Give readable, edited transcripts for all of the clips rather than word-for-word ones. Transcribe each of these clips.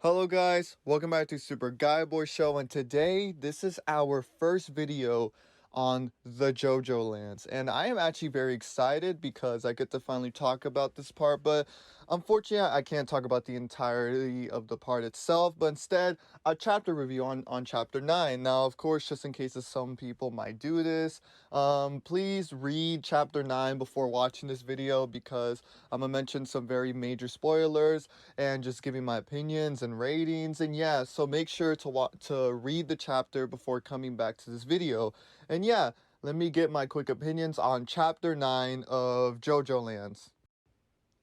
Hello guys, welcome back to Super Guy Boy Show, and today this is our first video on the JoJo lands, and I am actually very excited because I get to finally talk about this part, but unfortunately I can't talk about the entirety of the part itself, but instead a chapter review on chapter 9. Now of course, just in case some people might do this, please read chapter 9 before watching this video because I'm gonna mention some very major spoilers and just giving my opinions and ratings, and yeah, so make sure to read the chapter before coming back to this video. And yeah, let me get my quick opinions on chapter 9 of JoJo Lands.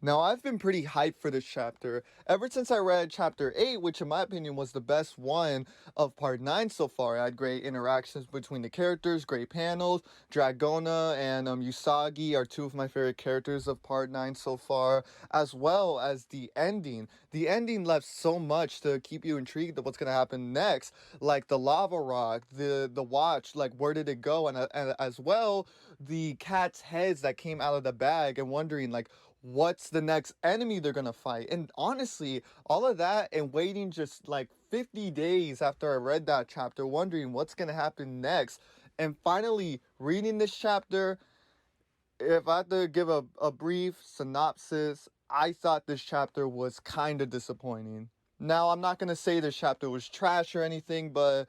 Now, I've been pretty hyped for this chapter ever since I read chapter 8, which in my opinion was the best one of part 9 so far. I had great interactions between the characters, great panels. Dragona and Usagi are two of my favorite characters of part 9 so far, as well as the ending. The ending left so much to keep you intrigued of what's going to happen next, like the lava rock, the watch, like where did it go, and as well the cat's heads that came out of the bag, and wondering like what's the next enemy they're gonna fight. And honestly, all of that and waiting just like 50 days after I read that chapter, wondering what's gonna happen next, and finally reading this chapter, if I had to give a brief synopsis, I thought this chapter was kind of disappointing. Now, I'm not gonna say this chapter was trash or anything, but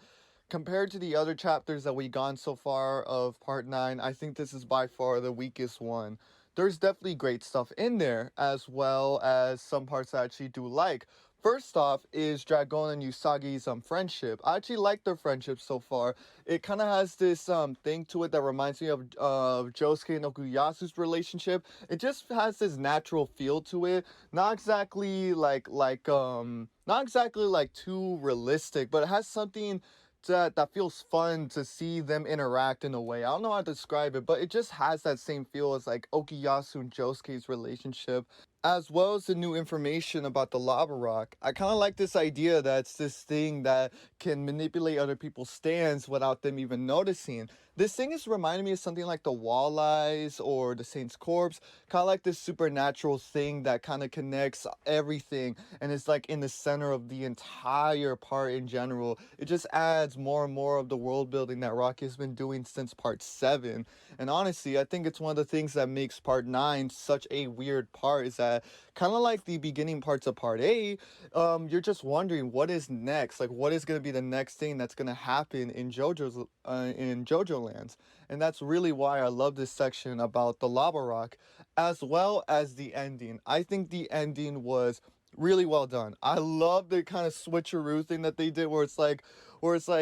compared to the other chapters that we've gone so far of part 9, I think this is by far the weakest one. There's definitely great stuff in there, as well as some parts I actually do like. First off is Dragon and Usagi's friendship. I actually like their friendship so far. It kind of has this thing to it that reminds me of Josuke and Okuyasu's relationship. It just has this natural feel to it. Not exactly not exactly like too realistic, but it has something that feels fun to see them interact in a way. I don't know how to describe it, but it just has that same feel as like Okuyasu and Josuke's relationship, as well as the new information about the lava rock. I kind of like this idea that it's this thing that can manipulate other people's stands without them even noticing. This thing is reminding me of something like the Walleyes or the Saint's Corpse, kind of like this supernatural thing that kind of connects everything and is like in the center of the entire part in general. It just adds more and more of the world building that Rocky has been doing since part 7. And honestly, I think it's one of the things that makes part 9 such a weird part, is that kind of like the beginning parts of part 8, you're just wondering what is next, like what is going to be the next thing that's going to happen in JoJo Lands. And that's really why I love this section about the lava rock, as well as the ending. I think the ending was really well done. I love the kind of switcheroo thing that they did, where it's like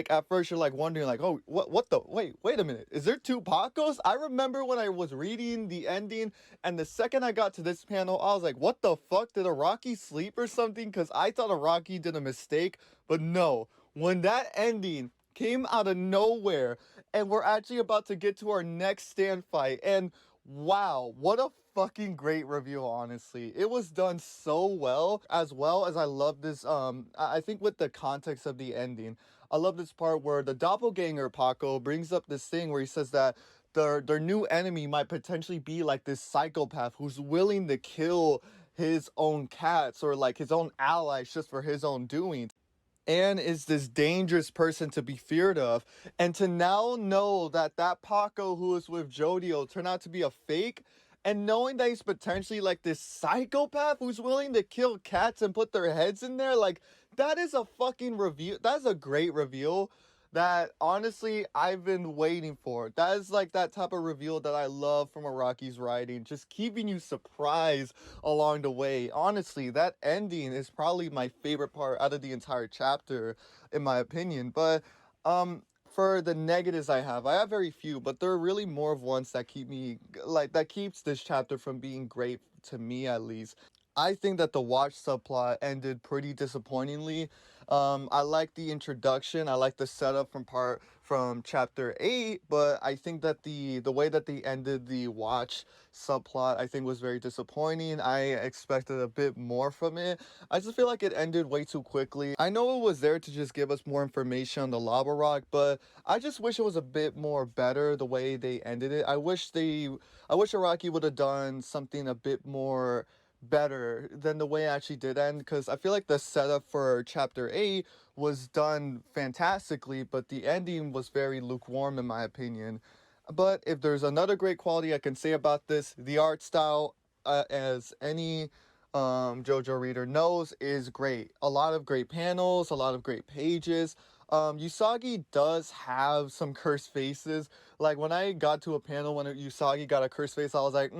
at first you're like wondering like, oh, what the wait a minute, is there two Pacos? I remember when I was reading the ending, and the second I got to this panel, I was like, what the fuck, did Araki sleep or something? Because I thought Araki did a mistake, but no, when that ending came out of nowhere and we're actually about to get to our next stand fight, and wow, what a fucking great review, honestly. It was done so well, as well as I love this, I think with the context of the ending, I love this part where the doppelganger Paco brings up this thing where he says that their new enemy might potentially be like this psychopath who's willing to kill his own cats or like his own allies just for his own doing, and is this dangerous person to be feared of. And to now know that that Paco who was with Jodio turned out to be a fake, and knowing that he's potentially like this psychopath who's willing to kill cats and put their heads in there, like that is a fucking reveal. That's a great reveal that honestly I've been waiting for. That is like that type of reveal that I love from Araki's writing, just keeping you surprised along the way. Honestly, that ending is probably my favorite part out of the entire chapter, in my opinion. But for the negatives I have very few, but there are really more of ones that keeps this chapter from being great, to me at least. I think that the watch subplot ended pretty disappointingly. I like the introduction. I like the setup from chapter 8, but I think that the way that they ended the watch subplot, I think, was very disappointing. I expected a bit more from it. I just feel like it ended way too quickly. I know it was there to just give us more information on the lava rock, but I just wish it was a bit more better the way they ended it. I wish Araki would have done something a bit more better than the way it actually did end, because I feel like the setup for chapter 8 was done fantastically, but the ending was very lukewarm in my opinion. But if there's another great quality I can say about this, the art style, as any JoJo reader knows, is great. A lot of great panels, a lot of great pages. Usagi does have some cursed faces. Like when I got to a panel when Usagi got a cursed face, I was like,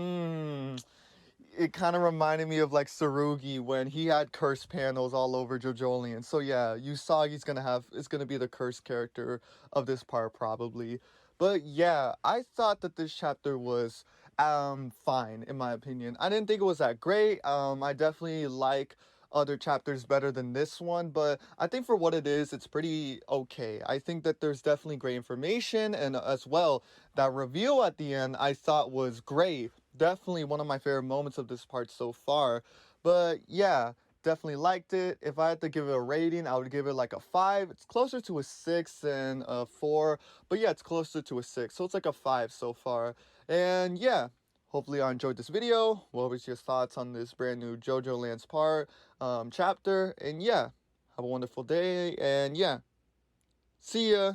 it kind of reminded me of like Tsurugi when he had cursed panels all over JoJolion. So yeah, Usagi's gonna be the cursed character of this part probably. But yeah, I thought that this chapter was fine in my opinion. I didn't think it was that great. I definitely like other chapters better than this one, but I think for what it is, it's pretty okay. I think that there's definitely great information, and as well, that reveal at the end I thought was great. Definitely one of my favorite moments of this part so far. But yeah, definitely liked it. If I had to give it a rating, I would give it like a 5. It's closer to a 6 than a 4, but yeah, it's closer to a 6, so it's like a 5 so far. And yeah, hopefully I enjoyed this video. What was your thoughts on this brand new JoJo Lands part chapter? And yeah, have a wonderful day, and yeah, see ya.